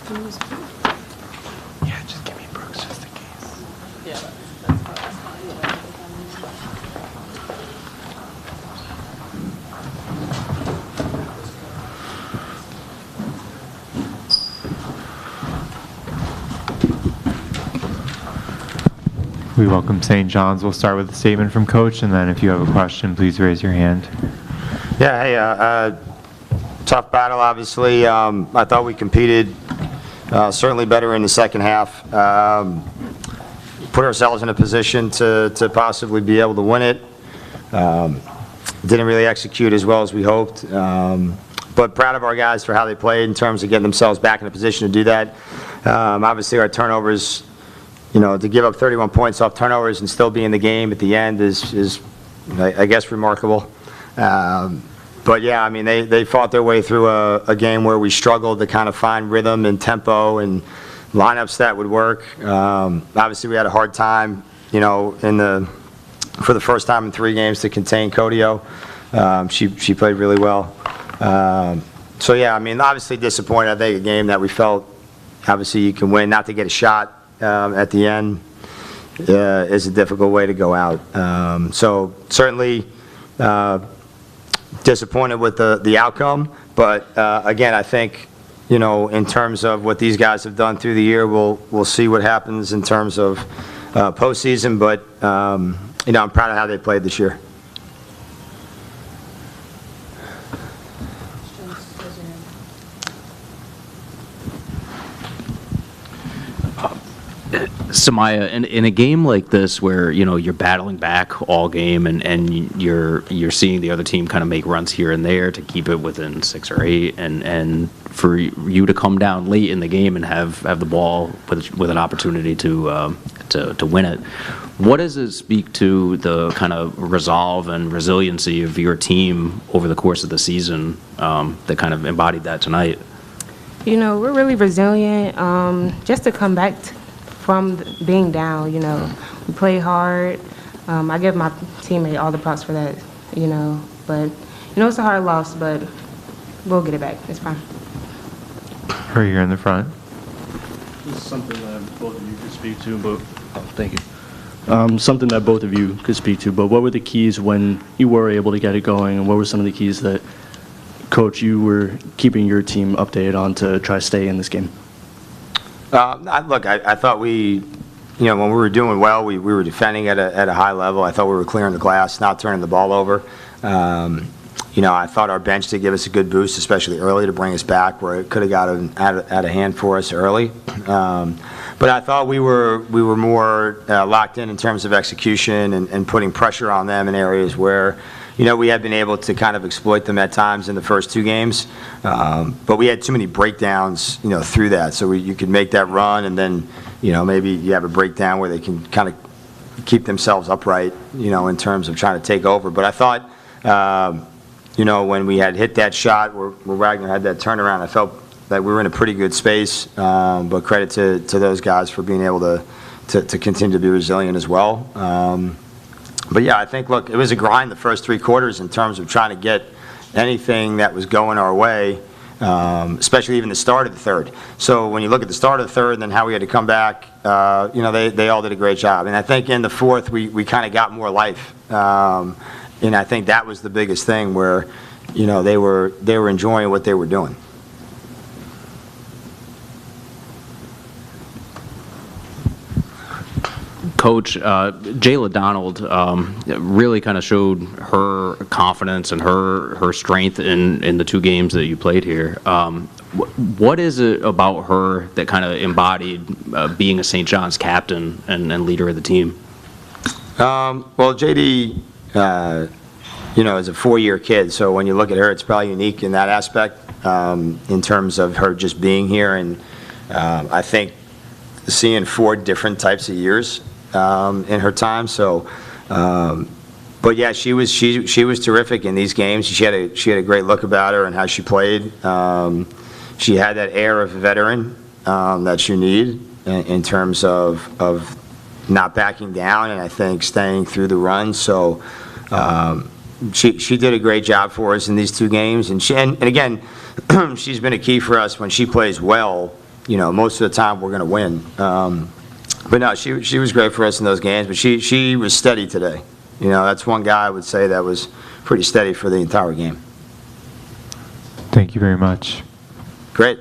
Yeah, just give me Brooks just in case. Yeah, that's fine. We welcome St. John's. We'll start with a statement from Coach, and then if you have a question, please raise your hand. Yeah, hey, tough battle, obviously. I thought we competed certainly better in the second half. Put ourselves in a position to possibly be able to win it. Didn't really execute as well as we hoped. But proud of our guys for how they played in terms of getting themselves back in a position to do that. Obviously, our turnovers, to give up 31 points off turnovers and still be in the game at the end is I guess, remarkable. But yeah, I mean, they fought their way through a game where we struggled to kind of find rhythm and tempo and lineups that would work. Obviously, we had a hard time, for the first time in 3 games to contain Codio. She played really well. So yeah, I mean, obviously disappointed. I think a game that we felt obviously you can win, not to get a shot at the end is a difficult way to go out. So certainly disappointed with the outcome, but again, I think in terms of what these guys have done through the year, we'll see what happens in terms of postseason. But I'm proud of how they played this year. Samaya, in a game like this where you're battling back all game and you're seeing the other team kind of make runs here and there to keep it within 6 or 8, and for you to come down late in the game and have the ball with an opportunity to win it, what does it speak to the kind of resolve and resiliency of your team over the course of the season that kind of embodied that tonight? We're really resilient. Just to come back from being down, we play hard. I give my teammate all the props for that, But, it's a hard loss, but we'll get it back. It's fine. Right here in the front. This is something that both of you could speak to, but thank you. Something that both of you could speak to, but what were the keys when you were able to get it going, and what were some of the keys that, Coach, you were keeping your team updated on to try to stay in this game? Look, I thought when we were doing well, we were defending at a high level. I thought we were clearing the glass, not turning the ball over. I thought our bench did give us a good boost, especially early, to bring us back where it could have got out of hand for us early. But I thought we were more locked in terms of execution and putting pressure on them in areas where we had been able to kind of exploit them at times in the first 2 games, but we had too many breakdowns, through that. So you could make that run, and then, maybe you have a breakdown where they can kind of keep themselves upright, in terms of trying to take over. But I thought, when we had hit that shot where Wagner had that turnaround, I felt that we were in a pretty good space. But credit to those guys for being able to continue to be resilient as well. But yeah, I think, look, it was a grind the first 3 quarters in terms of trying to get anything that was going our way, especially even the start of the third. So when you look at the start of the third and then how we had to come back, they all did a great job. And I think in the fourth, we kind of got more life. And I think that was the biggest thing where, they were enjoying what they were doing. Coach, Jayla Donald really kind of showed her confidence and her strength in the 2 games that you played here. What is it about her that kind of embodied being a St. John's captain and leader of the team? Well, JD, is a 4-year kid, so when you look at her, it's probably unique in that aspect in terms of her just being here. And I think seeing 4 different types of years in her time. So, but yeah, she was terrific in these games. She had a great look about her and how she played. She had that air of a veteran that you need in terms of not backing down, and I think staying through the run. So she did a great job for us in these 2 games, and again, she's been a key for us when she plays well. most of the time, we're going to win. But no, she was great for us in those games, but she was steady today. That's one guy I would say that was pretty steady for the entire game. Thank you very much. Great.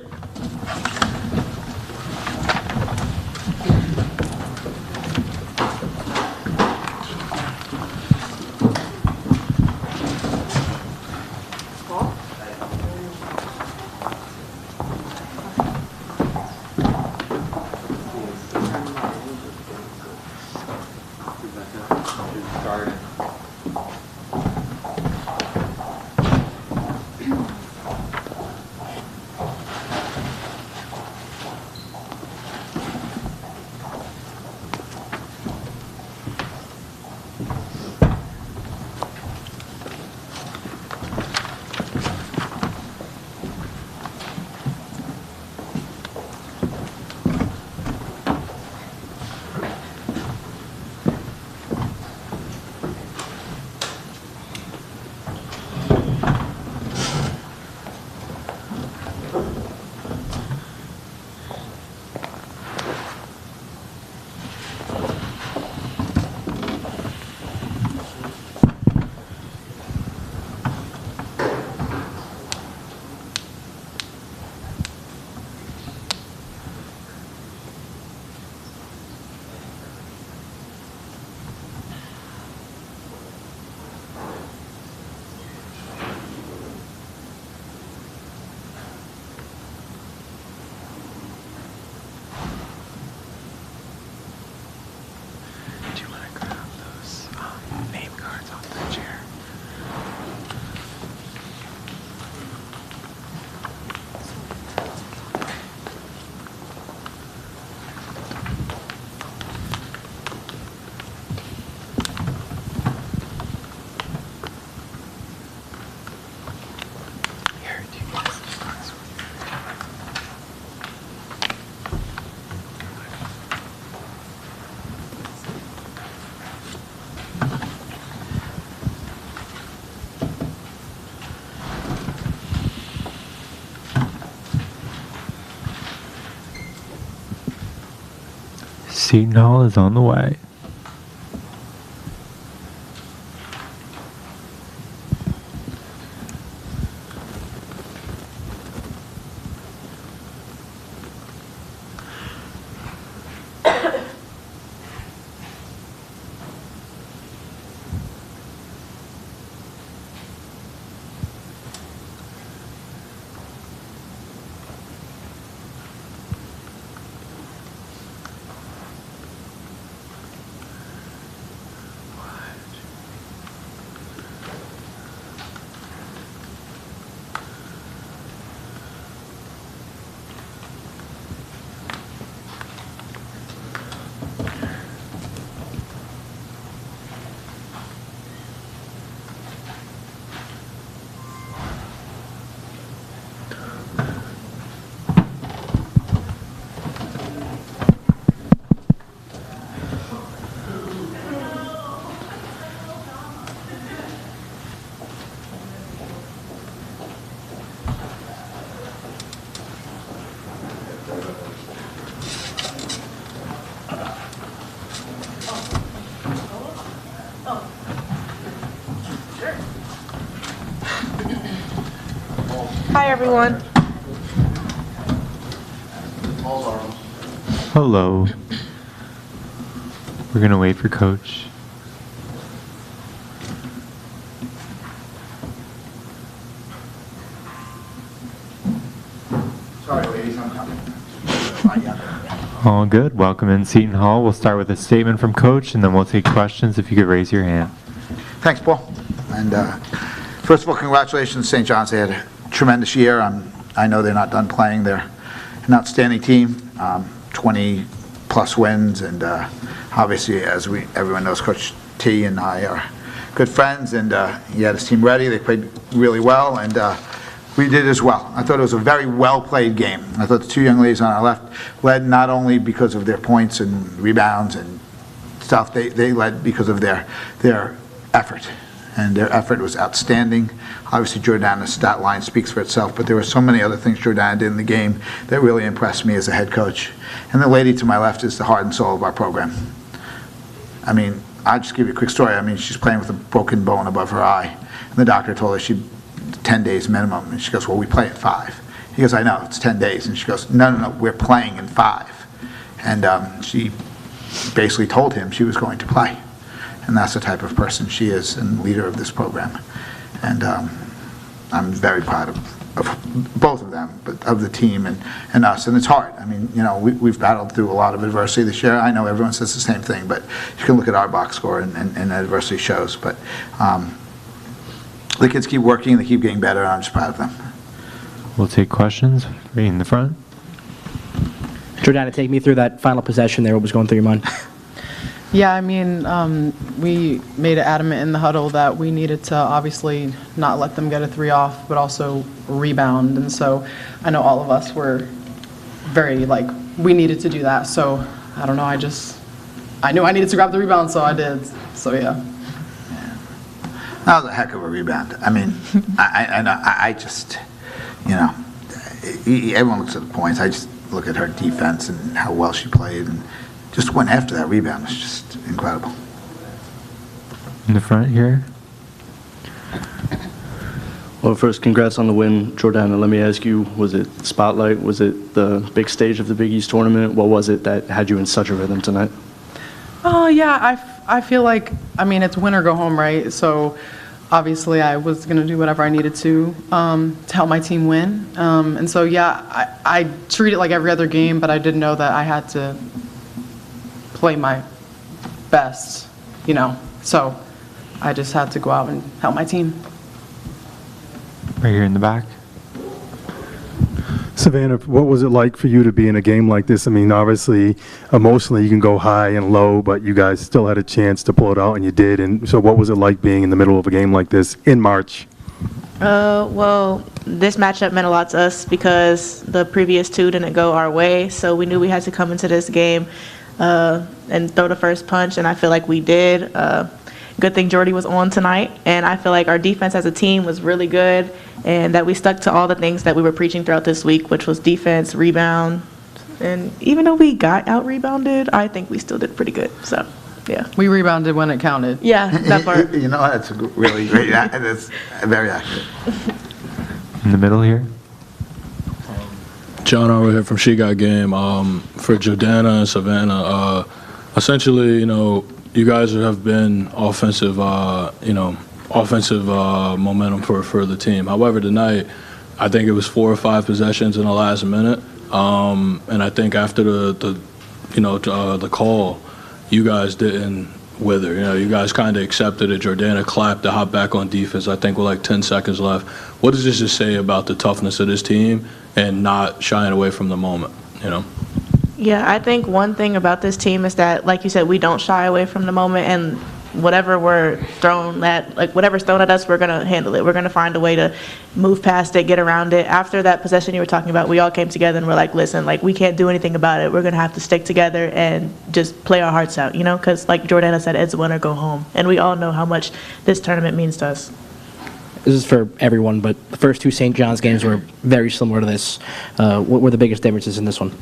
Do you want to grab those name cards off the chair? Here, do you need these cards? Seton Hall is on the way. Hi, everyone. Hello. We're going to wait for Coach. Sorry, ladies, I'm coming. All good. Welcome in Seton Hall. We'll start with a statement from Coach, and then we'll take questions if you could raise your hand. Thanks, Paul. And first of all, congratulations, St. John's. They had a tremendous year. I know they're not done playing. They're an outstanding team, 20-plus wins, and obviously, as everyone knows, Coach T and I are good friends, and he had his team ready. They played really well, and we did as well. I thought it was a very well-played game. I thought the two young ladies on our left led not only because of their points and rebounds and stuff, they led because of their effort. and their effort was outstanding. Obviously, Jordana's stat line speaks for itself, but there were so many other things Jordana did in the game that really impressed me as a head coach. And the lady to my left is the heart and soul of our program. I mean, I'll just give you a quick story. I mean, she's playing with a broken bone above her eye, and the doctor told her she 10 days minimum, and she goes, well, we play in 5. He goes, I know, it's 10 days, and she goes, no, we're playing in 5. And she basically told him she was going to play. And that's the type of person she is and leader of this program. And I'm very proud of both of them, but of the team and us. And it's hard. I mean, you know, we've battled through a lot of adversity this year. I know everyone says the same thing, but you can look at our box score and adversity shows. But the kids keep working, they keep getting better, and I'm just proud of them. We'll take questions right in the front. Jordana, take me through that final possession there. What was going through your mind? Yeah, I mean, we made it adamant in the huddle that we needed to obviously not let them get a 3 off, but also rebound. And so I know all of us were very, like, we needed to do that. So I don't know, I knew I needed to grab the rebound, so I did. So, yeah. That was a heck of a rebound. I mean, I just, you know, everyone looks at the points. I just look at her defense and how well she played, and just went after that rebound. It was just incredible. In the front here. Well, first, congrats on the win, Jordana. Let me ask you, was it Spotlight? Was it the big stage of the Big East tournament? What was it that had you in such a rhythm tonight? Oh, yeah, I feel like, I mean, it's win or go home, right? So obviously I was going to do whatever I needed to help my team win. And so, yeah, I treat it like every other game, but I did know that I had to play my best, you know. So I just had to go out and help my team. Right here in the back. Savannah, what was it like for you to be in a game like this? I mean, obviously, emotionally, you can go high and low, but you guys still had a chance to pull it out, and you did. And so what was it like being in the middle of a game like this in March? Well, this matchup meant a lot to us because the previous 2 didn't go our way, so we knew we had to come into this game and throw the first punch, and I feel like we did. Good thing Jordy was on tonight, and I feel like our defense as a team was really good, and that we stuck to all the things that we were preaching throughout this week, which was defense, rebound, and even though we got out-rebounded, I think we still did pretty good, so, yeah. We rebounded when it counted. Yeah, that part. You know, that's really great. That's very accurate. In the middle here. John over here from She Got Game. For Jordana and Savannah, essentially, you know, you guys have been offensive, momentum for the team. However, tonight, I think it was 4 or 5 possessions in the last minute, and I think after the call, you guys didn't wither. You know, you guys kind of accepted it. Jordana clapped to hop back on defense. I think with like 10 seconds left. What does this just say about the toughness of this team and not shying away from the moment? You know. Yeah, I think one thing about this team is that, like you said, we don't shy away from the moment, and whatever we're thrown at, like whatever's thrown at us, we're going to handle it. We're going to find a way to move past it, get around it. After that possession you were talking about, we all came together and we're like, listen, like we can't do anything about it. We're going to have to stick together and just play our hearts out, you know, because like Jordana said, it's win or go home. And we all know how much this tournament means to us. This is for everyone, but the first 2 St. John's games were very similar to this. What were the biggest differences in this one?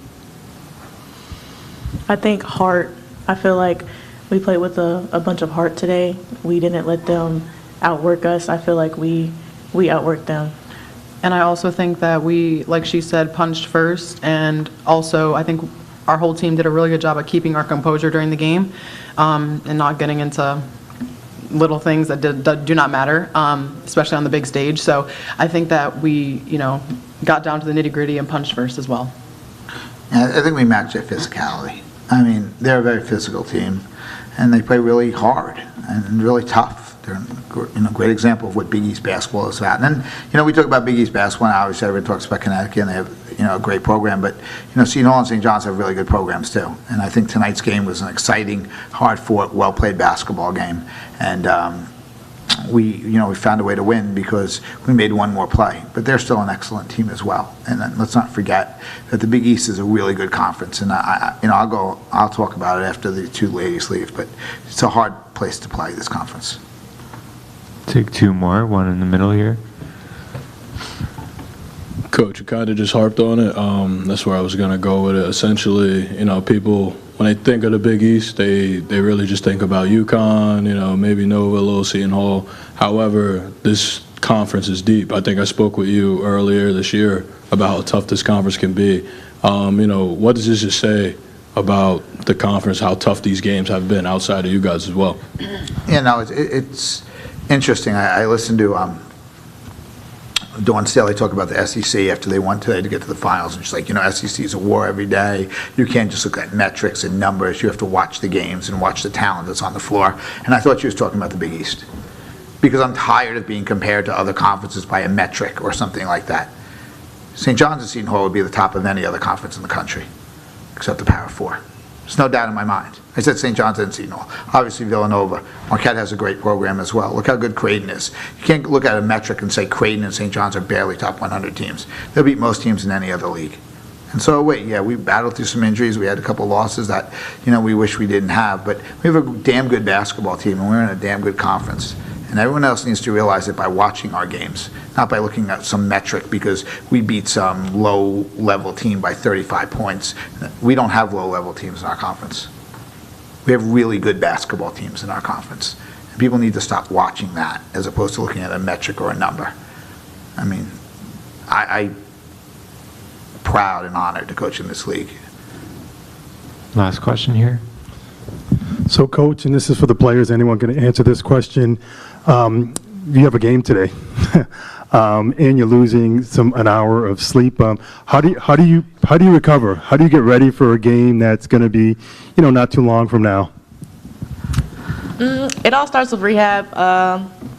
I think heart. I feel like we played with a bunch of heart today. We didn't let them outwork us. I feel like we outworked them. And I also think that we, like she said, punched first, and also I think our whole team did a really good job at keeping our composure during the game and not getting into little things that do not matter, especially on the big stage. So I think that we, you know, got down to the nitty-gritty and punched first as well. Yeah, I think we matched their physicality. I mean, they're a very physical team, and they play really hard and really tough. They're a great example of what Big East basketball is about. And then, you know, we talk about Big East basketball, and obviously everyone talks about Connecticut, and they have, you know, a great program. But, you know, Seton Hall and St. John's have really good programs, too. And I think tonight's game was an exciting, hard-fought, well-played basketball game. And we found a way to win because we made one more play. But they're still an excellent team as well. And then let's not forget that the Big East is a really good conference. And I'll talk about it after the 2 ladies leave. But it's a hard place to play, this conference. Take two more, one in the middle here. Coach, you kind of just harped on it. That's where I was going to go with it. Essentially, people, when they think of the Big East, they really just think about UConn, maybe Nova, Little Seton Hall. However, this conference is deep. I think I spoke with you earlier this year about how tough this conference can be. What does this just say about the conference, how tough these games have been outside of you guys as well? Yeah, no, it's interesting. I listened to Dawn Staley talk about the SEC after they won today to get to the finals, and she's like, SEC is a war every day. You can't just look at metrics and numbers. You have to watch the games and watch the talent that's on the floor. And I thought she was talking about the Big East, because I'm tired of being compared to other conferences by a metric or something like that. St. John's and Seton Hall would be the top of any other conference in the country, except the Power Four. There's no doubt in my mind. I said St. John's and Seton Hall. Obviously Villanova. Marquette has a great program as well. Look how good Creighton is. You can't look at a metric and say Creighton and St. John's are barely top 100 teams. They'll beat most teams in any other league. And so, we battled through some injuries. We had a couple losses that, we wish we didn't have. But we have a damn good basketball team, and we're in a damn good conference. And everyone else needs to realize it by watching our games, not by looking at some metric because we beat some low-level team by 35 points. We don't have low-level teams in our conference. We have really good basketball teams in our conference. And people need to stop watching that as opposed to looking at a metric or a number. I mean, I'm proud and honored to coach in this league. Last question here. So, Coach, and this is for the players, anyone can answer this question. You have a game today, and you're losing an hour of sleep. How do you recover? How do you get ready for a game that's going to be, not too long from now? It all starts with rehab.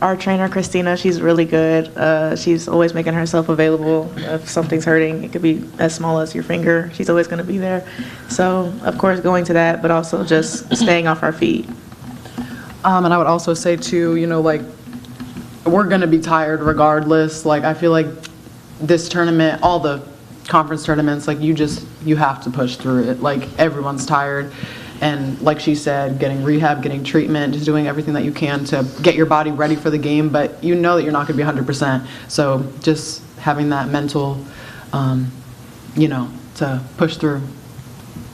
Our trainer, Christina, she's really good. She's always making herself available. If something's hurting, it could be as small as your finger. She's always going to be there. So, of course, going to that, but also just staying off our feet. And I would also say, too, we're going to be tired regardless. I feel like this tournament, all the conference tournaments, you have to push through it. Everyone's tired. And like she said, getting rehab, getting treatment, just doing everything that you can to get your body ready for the game, but you know that you're not going to be 100%. So just having that mental, to push through.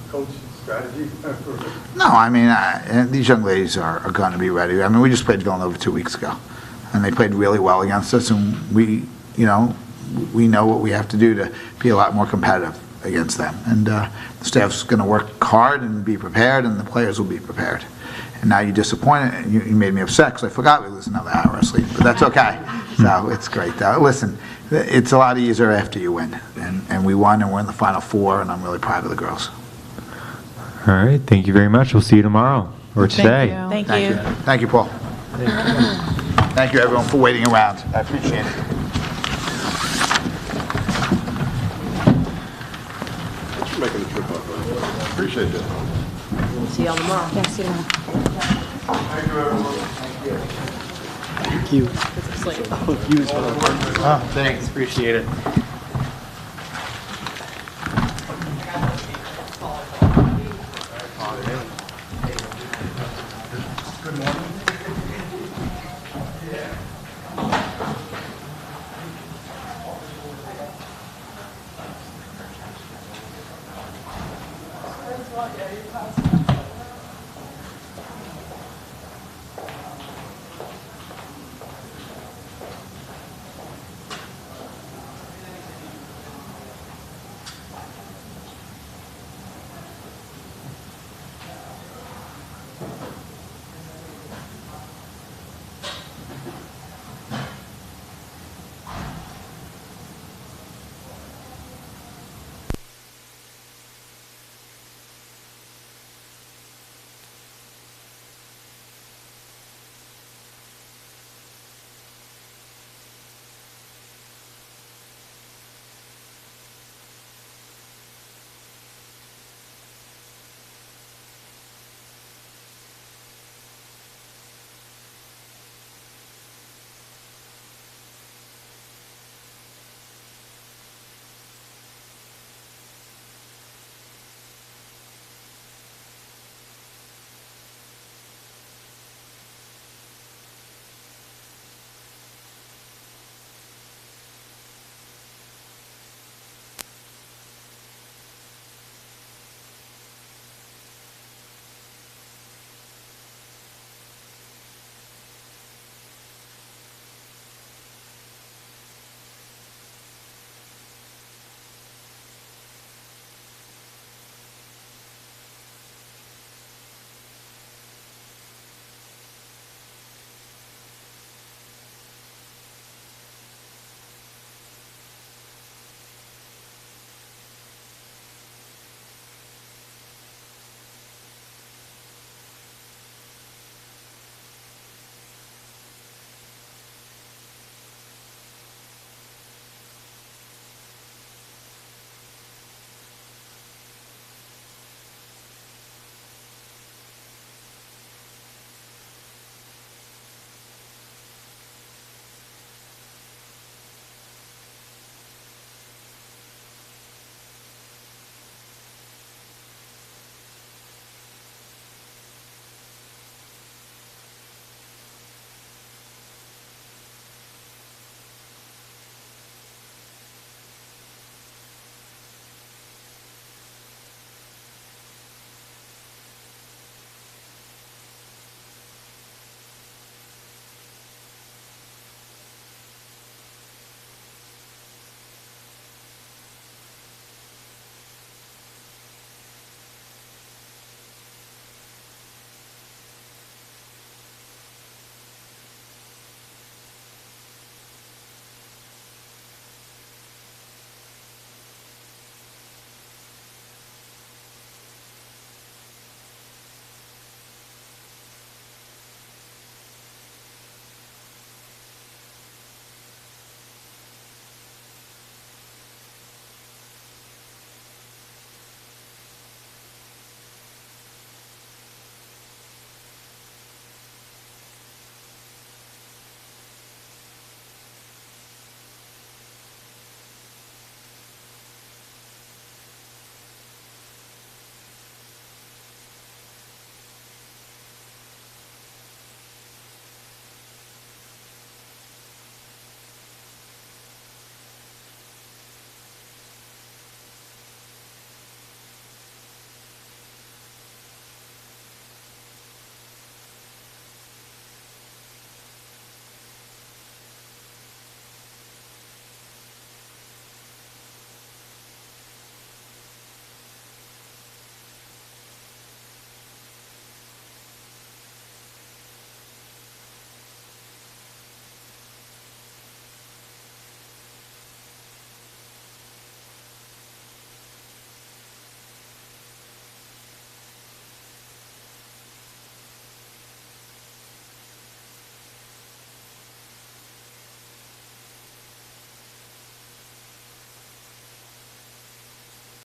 Coach, strategy? No, I mean, these young ladies are going to be ready. I mean, we just played Villanova 2 weeks ago, and they played really well against us, and we know what we have to do to be a lot more competitive against them. And the staff's going to work hard and be prepared, and the players will be prepared. And now you're disappointed, and you made me upset because I forgot we lose another hour of sleep, but that's okay. So it's great. Listen, it's a lot easier after you win, and we won, and we're in the Final Four, and I'm really proud of the girls. All right. Thank you very much. We'll see you tomorrow or today. Thank you. Thank you, Paul. Thank you, everyone, for waiting around. I appreciate it. Making the trip up, buddy. Appreciate that. We'll see y'all tomorrow. Yeah, see you tomorrow. Thank you, everyone. Thank you. Thanks. Appreciate it.